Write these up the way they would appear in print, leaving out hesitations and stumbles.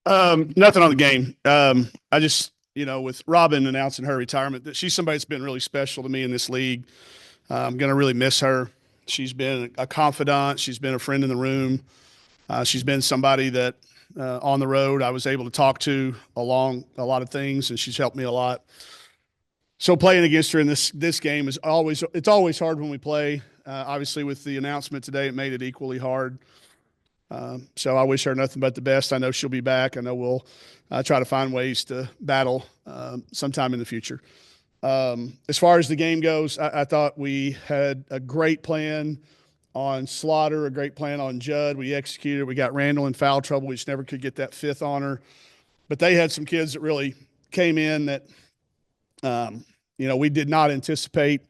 Nothing on the game. I just, with Robin announcing her retirement, that she's somebody that's been really special to me in this league. I'm going to really miss her. She's been a confidant. She's been a friend in the room. She's been somebody that on the road I was able to talk to along a lot of things, and she's helped me a lot. So playing against her in this game is always hard when we play. Obviously, with the announcement today, it made it equally hard. So I wish her nothing but the best. I know she'll be back. I know we'll try to find ways to battle sometime in the future. As far as the game goes, I thought we had a great plan on Slaughter, a great plan on Judd. We executed. We got Randall in foul trouble. We just never could get that fifth on her. But they had some kids that really came in that, we did not anticipate.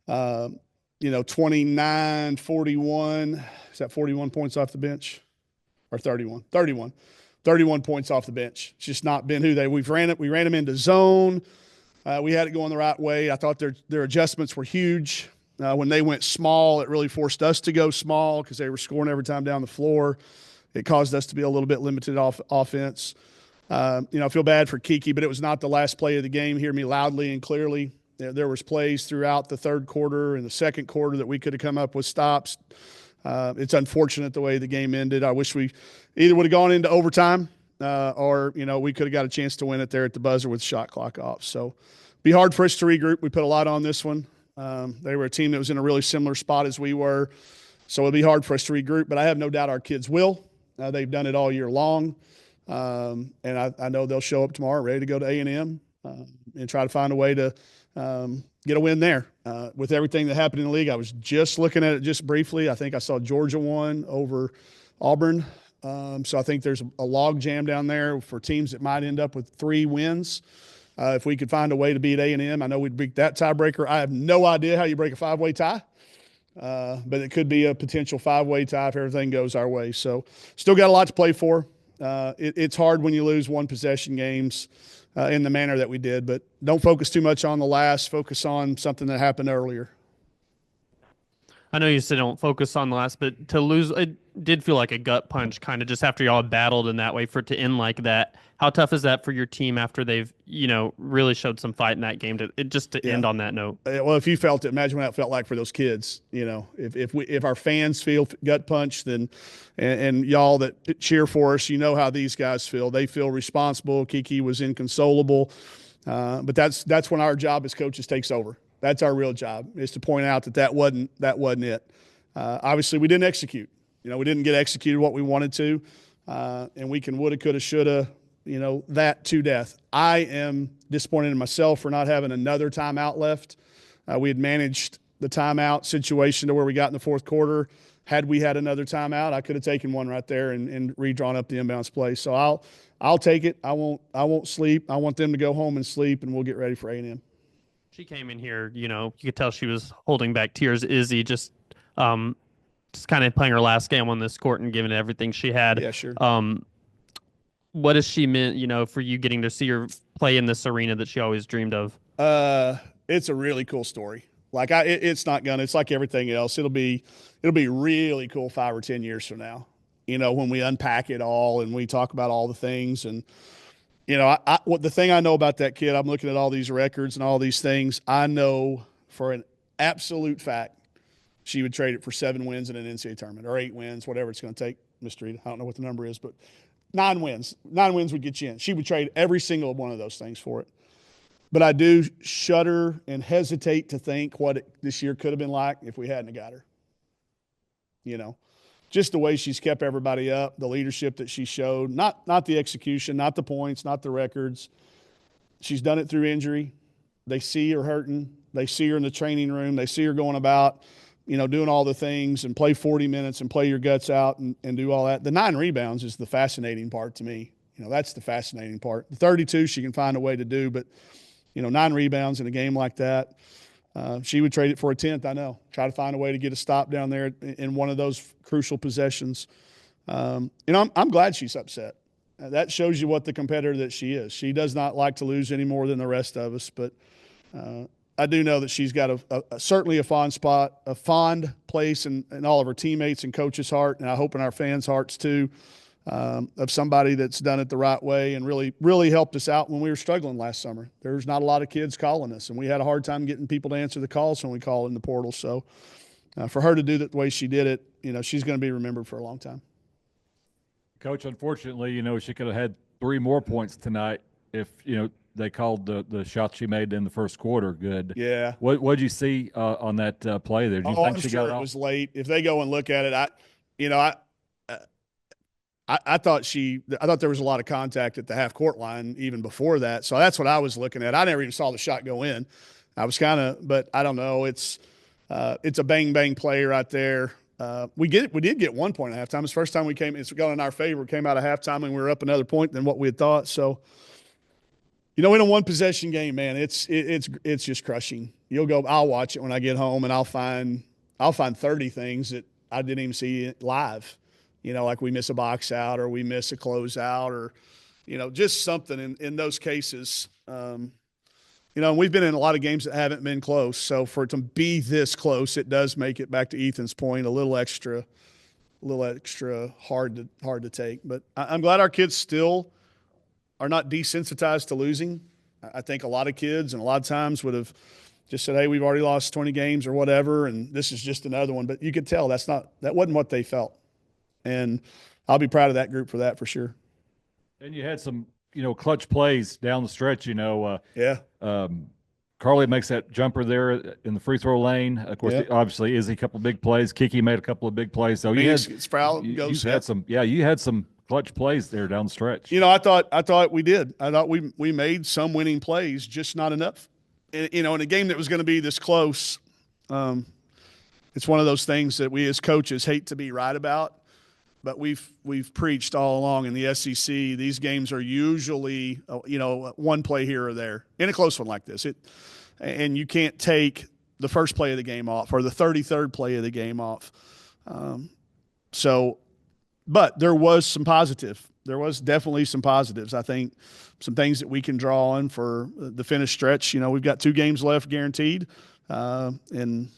29, 41. Is that 41 points off the bench? Or 31? 31. 31 points off the bench. It's just not been who we ran them into zone. We had it going the right way. I thought their adjustments were huge. When they went small, it really forced us to go small because they were scoring every time down the floor. It caused us to be a little bit limited off offense. I feel bad for Kiki, but it was not the last play of the game. Hear me loudly and clearly. There was plays throughout the third quarter and the second quarter that we could have come up with stops. It's unfortunate the way the game ended. I wish we either would have gone into overtime or we could have got a chance to win it there at the buzzer with the shot clock off. So be hard for us to regroup. We put a lot on this one. They were a team that was in a really similar spot as we were. So it'll be hard for us to regroup, but I have no doubt our kids will. They've done it all year long. And I know they'll show up tomorrow ready to go to A&M and try to find a way to get a win there. With everything that happened in the league, I was just looking at it just briefly. I think I saw Georgia won over Auburn. So I think there's a log jam down there for teams that might end up with 3 wins. If we could find a way to beat A&M, I know we'd beat that tiebreaker. I have no idea how you break a 5-way tie, but it could be a potential 5-way tie if everything goes our way. So still got a lot to play for. It's hard when you lose one possession games in the manner that we did, but don't focus too much on the last. Focus on something that happened earlier. I know you said don't focus on the last, but to lose, it did feel like a gut punch kind of just after y'all battled in that way for it to end like that. How tough is that for your team after they've, really showed some fight in that game to end on that note? Well, if you felt it, imagine what that felt like for those kids. If our fans feel gut punched, then and y'all that cheer for us, you know how these guys feel. They feel responsible. Kiki was inconsolable, but that's when our job as coaches takes over. That's our real job, is to point out that wasn't it. Obviously, we didn't execute. We didn't get executed what we wanted to, and we can woulda, coulda, shoulda, that to death. I am disappointed in myself for not having another timeout left. We had managed the timeout situation to where we got in the fourth quarter. Had we had another timeout, I could have taken one right there and redrawn up the inbounds play. So I'll take it. I won't sleep. I want them to go home and sleep, and we'll get ready for A&M. She came in here, you could tell she was holding back tears. Izzy just kind of playing her last game on this court and giving it everything she had. Yeah, sure. What has she meant, for you getting to see her play in this arena that she always dreamed of? It's a really cool story. It's like everything else. It'll be really cool 5 or 10 years from now, when we unpack it all and we talk about all the things. And what the thing I know about that kid, I'm looking at all these records and all these things. I know for an absolute fact she would trade it for 7 wins in an NCAA tournament or 8 wins, whatever it's going to take, Mr. Rita. I don't know what the number is, but 9 wins. 9 wins would get you in. She would trade every single one of those things for it. But I do shudder and hesitate to think what this year could have been like if we hadn't got her. Just the way she's kept everybody up, the leadership that she showed, not the execution, not the points, not the records. She's done it through injury. They see her hurting. They see her in the training room. They see her going about, doing all the things and play 40 minutes and play your guts out and do all that. The 9 rebounds is the fascinating part to me. That's the fascinating part. The 32 she can find a way to do, but, 9 rebounds in a game like that. She would trade it for a 10th, I know. Try to find a way to get a stop down there in one of those crucial possessions. I'm glad she's upset. That shows you what the competitor that she is. She does not like to lose any more than the rest of us, but I do know that she's got certainly a fond spot, a fond place in all of her teammates and coaches' heart, and I hope in our fans' hearts too. of somebody that's done it the right way and really, really helped us out when we were struggling last summer. There's not a lot of kids calling us, and we had a hard time getting people to answer the calls when we call in the portal. So for her to do that the way she did it, she's going to be remembered for a long time. Coach, unfortunately, she could have had 3 more points tonight if, they called the shot she made in the first quarter good. Yeah. What did you see on that play there? Do you think I'm she sure got it off? was late. If they go and look at it, I thought there was a lot of contact at the half court line even before that. So that's what I was looking at. I never even saw the shot go in. I was but I don't know. It's a bang bang play right there. We did get 1 point at halftime. It's the first time it's gone in our favor. We came out of halftime and we were up another point than what we had thought. So, in a 1-possession game, man, it's just crushing. I'll watch it when I get home and I'll find 30 things that I didn't even see live. Like we miss a box out or we miss a closeout or, just something in those cases. And we've been in a lot of games that haven't been close. So for it to be this close, it does make it, back to Ethan's point, a little extra hard to take. But I'm glad our kids still are not desensitized to losing. I think a lot of kids and a lot of times would have just said, hey, we've already lost 20 games or whatever, and this is just another one. But you could tell that wasn't what they felt. And I'll be proud of that group for that for sure. And you had some, clutch plays down the stretch, Yeah. Carly makes that jumper there in the free throw lane. Of course, obviously, Izzy a couple of big plays. Kiki made a couple of big plays. So you had some clutch plays there down the stretch. I thought we did. I thought we made some winning plays, just not enough. And, in a game that was going to be this close, it's one of those things that we as coaches hate to be right about. But we've preached all along in the SEC, these games are usually, one play here or there in a close one like this. And you can't take the first play of the game off or the 33rd play of the game off. But there was some positive. There was definitely some positives. I think some things that we can draw on for the finish stretch. We've got 2 games left guaranteed, and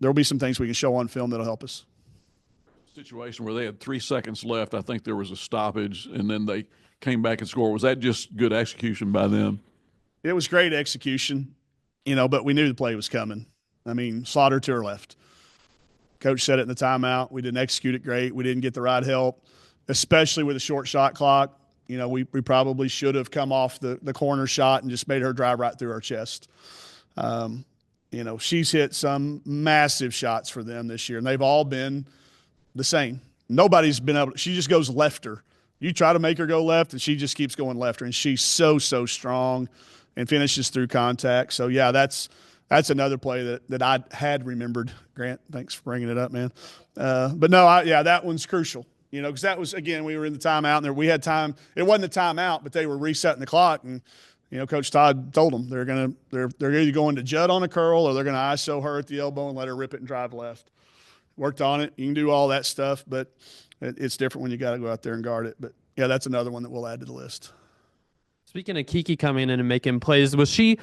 there'll be some things we can show on film that'll help us. Situation where they had 3 seconds left. I think there was a stoppage, and then they came back and scored. Was that just good execution by them? It was great execution, but we knew the play was coming. I mean, Slaughter to her left. Coach said it in the timeout. We didn't execute it great. We didn't get the right help, especially with a short shot clock. We probably should have come off the corner shot and just made her drive right through our chest. She's hit some massive shots for them this year, and they've all been the same. Nobody's been able to – she just goes lefter. You try to make her go left, and she just keeps going lefter, and she's so strong and finishes through contact. So, yeah, that's another play that I had remembered. Grant, thanks for bringing it up, man. But, no, that one's crucial, because that was – again, we were in the timeout, and we had time. It wasn't the timeout, but they were resetting the clock, and Coach Todd told them they're either going to Judd on a curl or they're going to ISO her at the elbow and let her rip it and drive left. Worked on it. You can do all that stuff, but it's different when you got to go out there and guard it. But, yeah, that's another one that we'll add to the list. Speaking of Kiki coming in and making plays, was she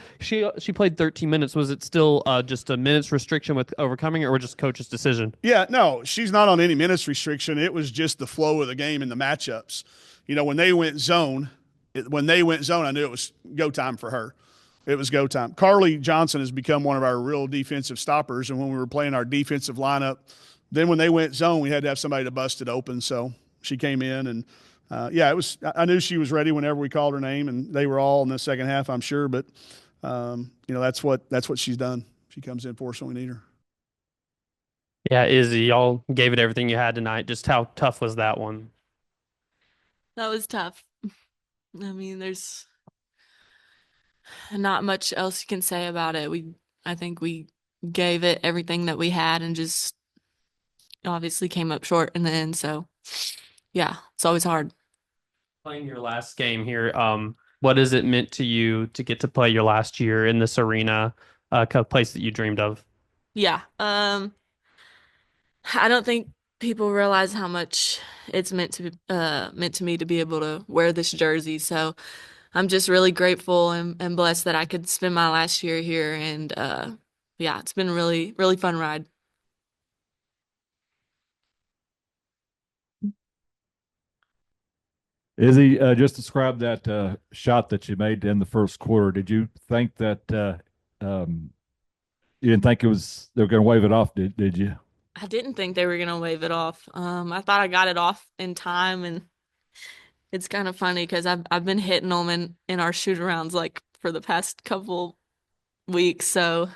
played 13 minutes. Was it still just a minutes restriction with overcoming, or just coach's decision? Yeah, no, she's not on any minutes restriction. It was just the flow of the game and the matchups. When they went zone, I knew it was go time for her. It was go time. Carly Johnson has become one of our real defensive stoppers, and when we were playing our defensive lineup, then when they went zone, we had to have somebody to bust it open. So she came in, and it was. I knew she was ready whenever we called her name, and they were all in the second half, I'm sure. But that's what she's done. She comes in for us when we need her. Yeah, Izzy, y'all gave it everything you had tonight. Just how tough was that one? That was tough. I mean, there's not much else you can say about it. I think we gave it everything that we had and just obviously came up short in the end. So, yeah, it's always hard. Playing your last game here, what has it meant to you to get to play your last year in this arena, place that you dreamed of? Yeah. I don't think people realize how much it's meant to me to be able to wear this jersey. So I'm just really grateful and blessed that I could spend my last year here. And it's been a really, really fun ride. Izzy, just describe that shot that you made in the first quarter. Did you think that you didn't think they were going to wave it off? Did you? I didn't think they were gonna wave it off. I thought I got it off in time, and it's kind of funny because I've been hitting them in our shoot arounds like for the past couple weeks. So,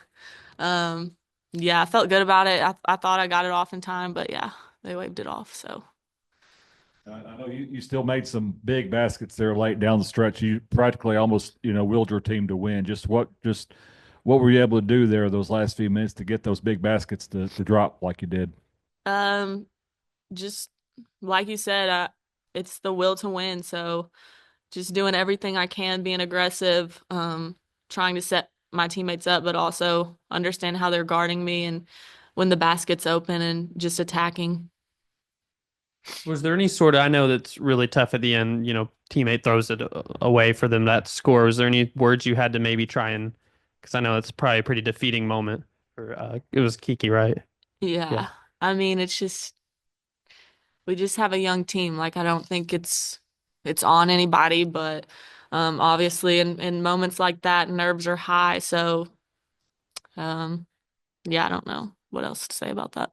um, yeah, I felt good about it. I thought I got it off in time, but yeah, they waved it off. So. I know you still made some big baskets there late down the stretch. You practically almost, willed your team to win. Just what were you able to do there those last few minutes to get those big baskets to drop like you did? Just like you said, it's the will to win. So just doing everything I can, being aggressive, trying to set my teammates up, but also understand how they're guarding me and when the basket's open and just attacking. Was there any sort of, I know that's really tough at the end, teammate throws it away for them that score. Was there any words you had to maybe try and, because I know it's probably a pretty defeating moment for, it was Kiki, right? Yeah. I mean, we just have a young team. Like, I don't think it's on anybody, but obviously in moments like that, nerves are high. So, yeah, I don't know what else to say about that.